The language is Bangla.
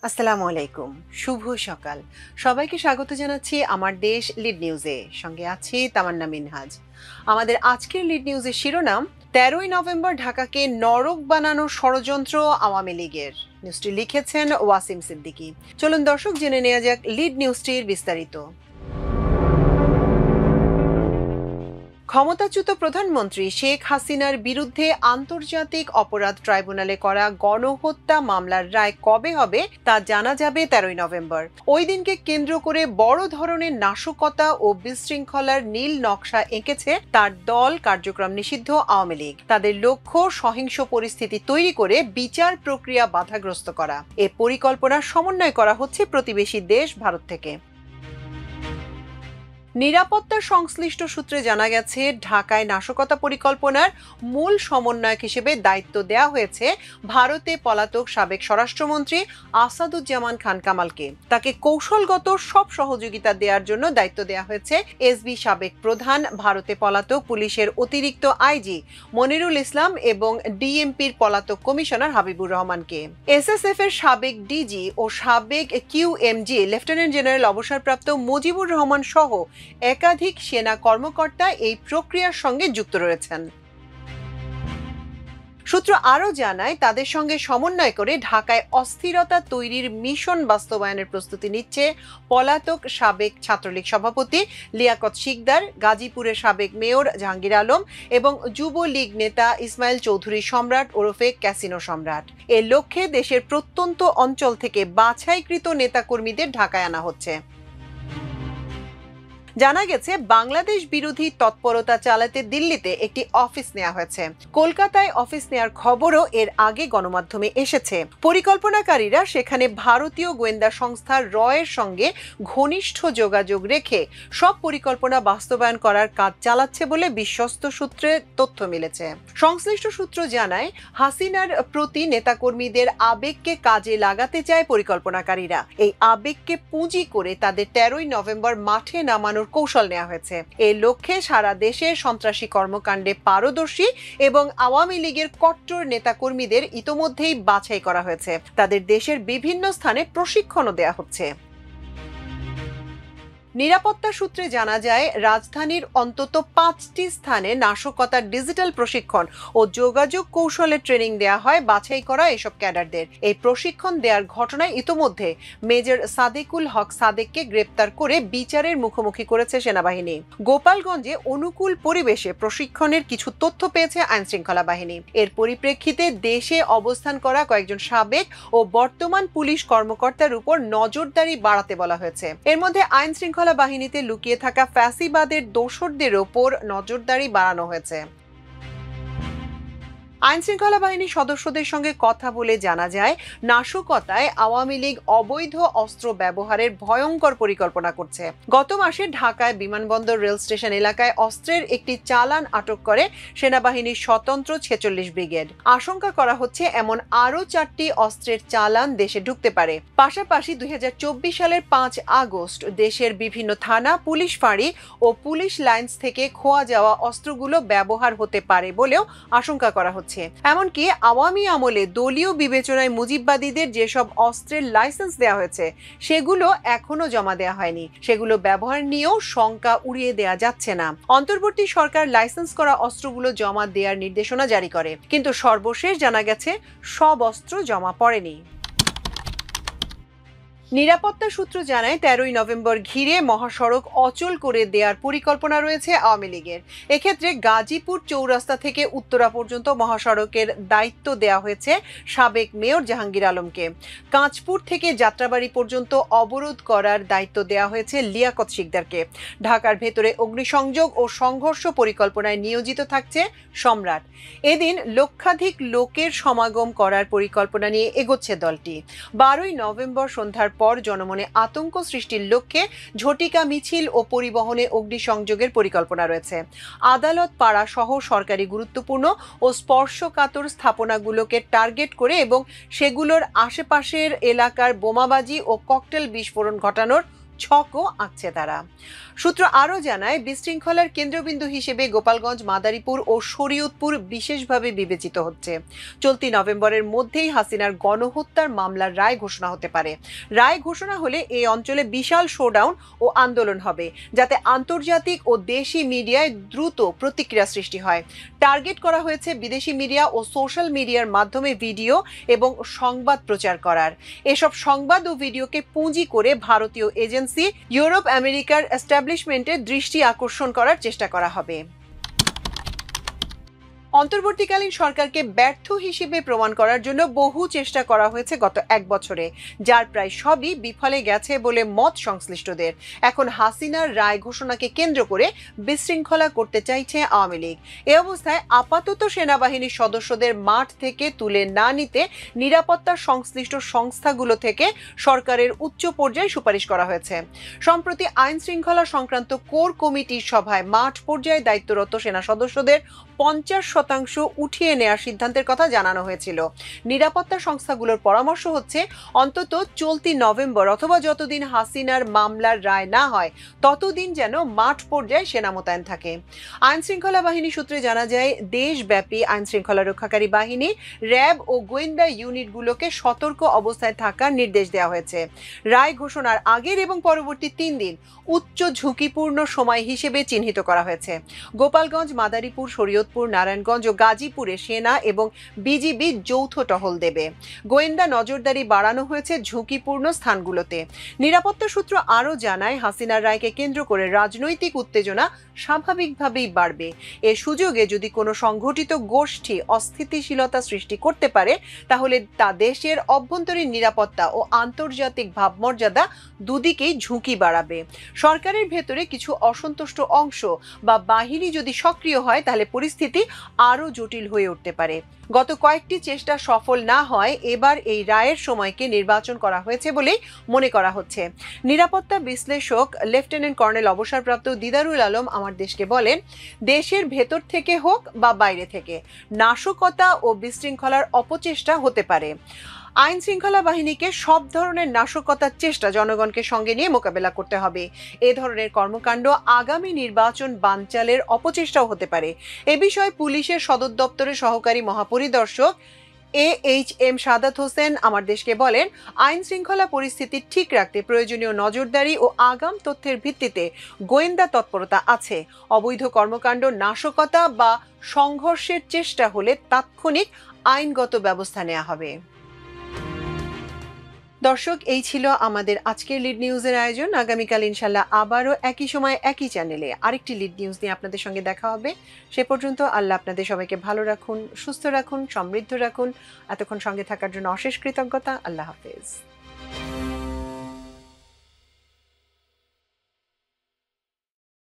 আসসালামু আলাইকুম, শুভ সকাল। সবাইকে স্বাগত জানাচ্ছি আমার দেশ লিড নিউজে। সঙ্গে আছি তামান্না মিনহাজ। আমাদের আজকের লিড নিউজের শিরোনাম, 13ই নভেম্বর ঢাকাকে নরক বানানোর ষড়যন্ত্র আওয়ামী লীগের। নিউজটি লিখেছেন ওয়াসিম সিদ্দিকী। চলুন দর্শক, জেনে নেওয়া যাক লিড নিউজটির বিস্তারিত। ক্ষমতাচ্যুত প্রধানমন্ত্রী শেখ হাসিনার বিরুদ্ধে আন্তর্জাতিক অপরাধ ট্রাইব্যুনালে করা গণহত্যা মামলার রায় কবে হবে তা জানা যাবে 13ই নভেম্বর। ওই দিনকে কেন্দ্র করে বড় ধরনের নাশকতা ও বিশৃঙ্খলার নীল নকশা এঁকেছে তার দল কার্যক্রম নিষিদ্ধ আওয়ামী লীগ। তাদের লক্ষ্য সহিংস পরিস্থিতি তৈরি করে বিচার প্রক্রিয়া বাধাগ্রস্ত করা। এ পরিকল্পনা সমন্বয় করা হচ্ছে প্রতিবেশী দেশ ভারত থেকে। নিরাপত্তা সংশ্লিষ্ট সূত্রে জানা গেছে, ঢাকায় নাশকতা পরিকল্পনার মূল সমন্বয়ক হিসেবে দায়িত্ব দেওয়া হয়েছে ভারতে পলাতক সাবেক স্বরাষ্ট্রমন্ত্রী আসাদুজ্জামান খান কামালকে। তাকে কৌশলগত সব সহযোগিতা দেওয়ার জন্য দায়িত্ব দেওয়া হয়েছে এসবি সাবেক প্রধান, ভারতে পলাতক পুলিশের অতিরিক্ত আইজি মনিরুল ইসলাম এবং ডিএমপির পলাতক কমিশনার হাবিবুর রহমানকে। এসএসএফ এর সাবেক ডিজি ও সাবেক কিউএমজি লেফটেন্যান্ট জেনারেল অবসরপ্রাপ্ত মুজিবুর রহমান সহ একাধিক সেনা কর্মকর্তা এই প্রক্রিয়ার সঙ্গে যুক্ত রয়েছেন। সূত্র আরও জানায়, তাদের সঙ্গে সমন্বয় করে ঢাকায় অস্থিরতা তৈরির মিশন বাস্তবায়নের প্রস্তুতি নিচ্ছে পলাতক সাবেক ছাত্রলীগ সভাপতি লিয়াকত শিকদার, গাজীপুরের সাবেক মেয়র জাহাঙ্গীর আলম এবং যুবলীগ নেতা ইসমাইল চৌধুরী সম্রাট ওরফে ক্যাসিনো সম্রাট। এর লক্ষ্যে দেশের প্রত্যন্ত অঞ্চল থেকে বাছাইকৃত নেতাকর্মীদের ঢাকায় আনা হচ্ছে। জানা গেছে, বাংলাদেশ বিরোধী তৎপরতা চালাতে দিল্লিতে একটি অফিস নেওয়া হয়েছে। কলকাতায় অফিস নেওয়ার খবরও এর আগে গণমাধ্যমে এসেছে। পরিকল্পনাকারীরা সেখানে ভারতীয় গোয়েন্দা সংস্থা রয়ের সঙ্গে ঘনিষ্ঠ যোগাযোগ রেখে সব পরিকল্পনা বাস্তবায়ন করার কাজ চালাচ্ছে বলে বিশ্বস্ত সূত্রে তথ্য মিলেছে। সংশ্লিষ্ট সূত্র জানায়, হাসিনার প্রতি নেতাকর্মীদের আবেগকে কাজে লাগাতে চায় পরিকল্পনাকারীরা। এই আবেগকে পুঁজি করে তাদের 13ই নভেম্বর মাঠে নামানোর কৌশল নেওয়া হয়েছে। এর লক্ষ্যে সারা দেশে সন্ত্রাসী কর্মকাণ্ডে পারদর্শী এবং আওয়ামী লীগের কট্টর নেতাকর্মীদের ইতোমধ্যেই বাছাই করা হয়েছে। তাদের দেশের বিভিন্ন স্থানে প্রশিক্ষণও দেওয়া হচ্ছে। নিরাপত্তা সূত্রে জানা যায়, রাজধানীর অন্তত 5টি স্থানে নাশকতার ডিজিটাল প্রশিক্ষণ ও যোগাযোগ কৌশলের ট্রেনিং দেওয়া হয় বাছাই করা এসব ক্যাডারদের। এই প্রশিক্ষণ দেওয়ার ঘটনায় ইতোমধ্যে মেজর সাদেকুল হক সাদেককে গ্রেপ্তার করে বিচারের মুখোমুখি করেছে সেনাবাহিনী। গোপালগঞ্জে অনুকূল পরিবেশে প্রশিক্ষণের কিছু তথ্য পেয়েছে আইনশৃঙ্খলা বাহিনী। এর পরিপ্রেক্ষিতে দেশে অবস্থান করা কয়েকজন সাবেক ও বর্তমান পুলিশ কর্মকর্তার উপর নজরদারি বাড়াতে বলা হয়েছে। এর মধ্যে আইনশৃঙ্খলা বাহিনীতে লুকিয়ে থাকা ফ্যাসিবাদের দোসরদের ওপর নজরদারি বাড়ানো হয়েছে। আইনশৃঙ্খলা বাহিনীর সদস্যদের সঙ্গে কথা বলে জানা যায়, নাশকতায় আওয়ামী লীগ অবৈধ অস্ত্র ব্যবহারের ভয়ঙ্কর পরিকল্পনা করছে। গত মাসে ঢাকায় বিমানবন্দর রেল স্টেশন এলাকায় অস্ত্রের একটি চালান আটক করে সেনাবাহিনীর স্বতন্ত্র 46 ব্রিগেড। আশঙ্কা করা হচ্ছে এমন আরও 4টি অস্ত্রের চালান দেশে ঢুকতে পারে। পাশাপাশি 2024 সালের 5 আগস্ট দেশের বিভিন্ন থানা, পুলিশ ফাঁড়ি ও পুলিশ লাইন্স থেকে খোয়া যাওয়া অস্ত্রগুলো ব্যবহার হতে পারে বলেও আশঙ্কা করা হচ্ছে। এমনকি আওয়ামী আমলে দলীয় বিবেচনায় মুজিববাদীদের যেসব অস্ত্রের লাইসেন্স দেওয়া হয়েছে সেগুলো এখনো জমা দেওয়া হয়নি। সেগুলো ব্যবহার নিয়েও শঙ্কা উড়িয়ে দেওয়া যাচ্ছে না। অন্তর্বর্তী সরকার লাইসেন্স করা অস্ত্রগুলো জমা দেওয়ার নির্দেশনা জারি করে, কিন্তু সর্বশেষ জানা গেছে সব অস্ত্র জমা পড়েনি। নিরাপত্তা সূত্র জানায়, 13ই নভেম্বর ঘিরে মহাসড়ক অচল করে দেওয়ার পরিকল্পনা রয়েছে আওয়ামী লীগের। এক্ষেত্রে গাজীপুর চৌরাস্তা থেকে উত্তরা পর্যন্ত মহাসড়কের দায়িত্ব দেওয়া হয়েছে সাবেক মেয়র জাহাঙ্গীর আলমকে। কাঁচপুর থেকে যাত্রাবাড়ি পর্যন্ত অবরোধ করার দায়িত্ব দেওয়া হয়েছে লিয়াকত শিকদারকে। ঢাকার ভেতরে অগ্নিসংযোগ ও সংঘর্ষ পরিকল্পনায় নিয়োজিত থাকছে সম্রাট। এদিন লক্ষাধিক লোকের সমাগম করার পরিকল্পনা নিয়ে এগোচ্ছে দলটি। 12ই নভেম্বর সন্ধ্যার পর জনমনে আতঙ্ক সৃষ্টির লক্ষ্যে ঝটিকা মিছিল ও পরিবহনে অগ্নিসংযোগের পরিকল্পনা রয়েছে। আদালত পাড়া সহ সরকারি গুরুত্বপূর্ণ ও স্পর্শকাতর স্থাপনাগুলোকে টার্গেট করে এবং সেগুলোর আশেপাশের এলাকার বোমাবাজি ও ককটেল বিস্ফোরণ ঘটানোর ছকও আঁকছে তারা। সূত্র আরও জানায়, বিশৃঙ্খলার কেন্দ্রবিন্দু হিসেবে গোপালগঞ্জ, মাদারীপুর ও শরীয়তপুর বিশেষভাবে বিবেচিত হচ্ছে। চলতি নভেম্বরের মধ্যেই হাসিনার গণহত্যার মামলার রায় ঘোষণা হতে পারে। রায় ঘোষণা হলে এই অঞ্চলে বিশাল শোডাউন ও আন্দোলন হবে, যাতে আন্তর্জাতিক ও দেশি মিডিয়ায় দ্রুত প্রতিক্রিয়া সৃষ্টি হয়। টার্গেট করা হয়েছে বিদেশি মিডিয়া ও সোশ্যাল মিডিয়ার মাধ্যমে ভিডিও এবং সংবাদ প্রচার করার। এসব সংবাদ ও ভিডিওকে পুঁজি করে ভারতীয় এজেন্সি, ইউরোপ, আমেরিকার এস্টাবলিশমেন্টের দৃষ্টি আকর্ষণ করার চেষ্টা করা হবে। অন্তর্বর্তীকালীন সরকারকে ব্যর্থ হিসেবে প্রমাণ করার জন্য বহু চেষ্টা করা হয়েছে গত এক বছরে, যার প্রায় সবই বিফলে গেছে বলে মত সংশ্লিষ্টদের। এখন হাসিনার রায় ঘোষণাকে কেন্দ্র করে বিশৃঙ্খলা করতে চাইছে আওয়ামী লীগ। এ অবস্থায় আপাতত সেনাবাহিনীর সদস্যদের মাঠ থেকে তুলে না নিতে নিরাপত্তা সংশ্লিষ্ট সংস্থাগুলো থেকে সরকারের উচ্চ পর্যায়ে সুপারিশ করা হয়েছে। সম্প্রতি আইন শৃঙ্খলা সংক্রান্ত কোর কমিটির সভায় মাঠ পর্যায়ে দায়িত্বরত সেনা সদস্যদের 50% উঠিয়ে নেওয়ার সিদ্ধান্তের কথা জানানো হয়েছিল। নিরাপত্তা সংস্থাগুলোর পরামর্শ হচ্ছে, অন্তত চলতি নভেম্বর অথবা যতদিন হাসিনার মামলার রায় না হয় ততদিন যেন মাঠ পর্যায়ে সেনা মোতায়েন থাকে। আইন শৃঙ্খলা বাহিনী সূত্রে জানা যায়, দেশব্যাপী আইন শৃঙ্খলা রক্ষাকারী বাহিনী, র্যাব ও গোয়েন্দা ইউনিটগুলোকে সতর্ক অবস্থায় থাকার নির্দেশ দেওয়া হয়েছে। রায় ঘোষণার আগের এবং পরবর্তী 3 দিন উচ্চ ঝুঁকিপূর্ণ সময় হিসেবে চিহ্নিত করা হয়েছে। গোপালগঞ্জ, মাদারীপুর, শরীয়তপুর, নারায়ণগঞ্জ ও গাজীপুরে সেনা এবং বিজিবি যৌথ টহল দেবে। গোয়েন্দা নজরদারি বাড়ানো হয়েছে ঝুঁকিপূর্ণ স্থানগুলোতে। নিরাপত্তা সূত্র আরও জানায়, হাসিনার রায়কে কেন্দ্র করে রাজনৈতিক উত্তেজনা স্বাভাবিকভাবেই বাড়বে। এ সুযোগে যদি কোনো সংগঠিত গোষ্ঠী অস্থিতিশীলতা সৃষ্টি করতে পারে, তাহলে তা দেশের অভ্যন্তরীণ নিরাপত্তা ও আন্তর্জাতিক ভাবমর্যাদা দুদিকেই ঝুঁকি বাড়াবে। সরকারের ভেতরে কিছু অসন্তুষ্ট অংশ বা বাহিনী যদি সক্রিয় হয়, তাহলে পরিস্থিতি আরও জটিল হয়ে উঠতে পারে। গত কয়েকটি চেষ্টা সফল না হয় এবার এই রায়ের সময়কে নির্বাচন করা হয়েছে বলেই মনে করা হচ্ছে। নিরাপত্তা বিশ্লেষক লেফটেন্যান্ট কর্নেল অবসরপ্রাপ্ত দিদারুল আলম আমার দেশকে বলেন, দেশের ভেতর থেকে হোক বা বাইরে থেকে নাশকতা ও বিশৃঙ্খলার অপচেষ্টা হতে পারে। আইন শৃঙ্খলা বাহিনীকে সব ধরনের নাশকতার চেষ্টা জনগণকে সঙ্গে নিয়ে মোকাবেলা করতে হবে। এ ধরনের কর্মকাণ্ড আগামী নির্বাচন বানচালের অপচেষ্টাও হতে পারে। এ বিষয়ে পুলিশের সদর দপ্তরের সহকারী মহাপরিদর্শক AHM সাদাত হোসেন আমার দেশকে বলেন, আইন শৃঙ্খলা পরিস্থিতি ঠিক রাখতে প্রয়োজনীয় নজরদারি ও আগাম তথ্যের ভিত্তিতে গোয়েন্দা তৎপরতা আছে। অবৈধ কর্মকাণ্ড, নাশকতা বা সংঘর্ষের চেষ্টা হলে তাৎক্ষণিক আইনগত ব্যবস্থা নেওয়া হবে। দর্শক, এই ছিল আমাদের আজকের লিড নিউজের আয়োজন। আগামীকাল ইনশাল্লাহ আবারও একই সময় একই চ্যানেলে আরেকটি লিড নিউজ নিয়ে আপনাদের সঙ্গে দেখা হবে। সে পর্যন্ত আল্লাহ আপনাদের সবাইকে ভালো রাখুন, সুস্থ রাখুন, সমৃদ্ধ রাখুন। এতক্ষণ সঙ্গে থাকার জন্য অশেষ কৃতজ্ঞতা। আল্লাহ হাফেজ।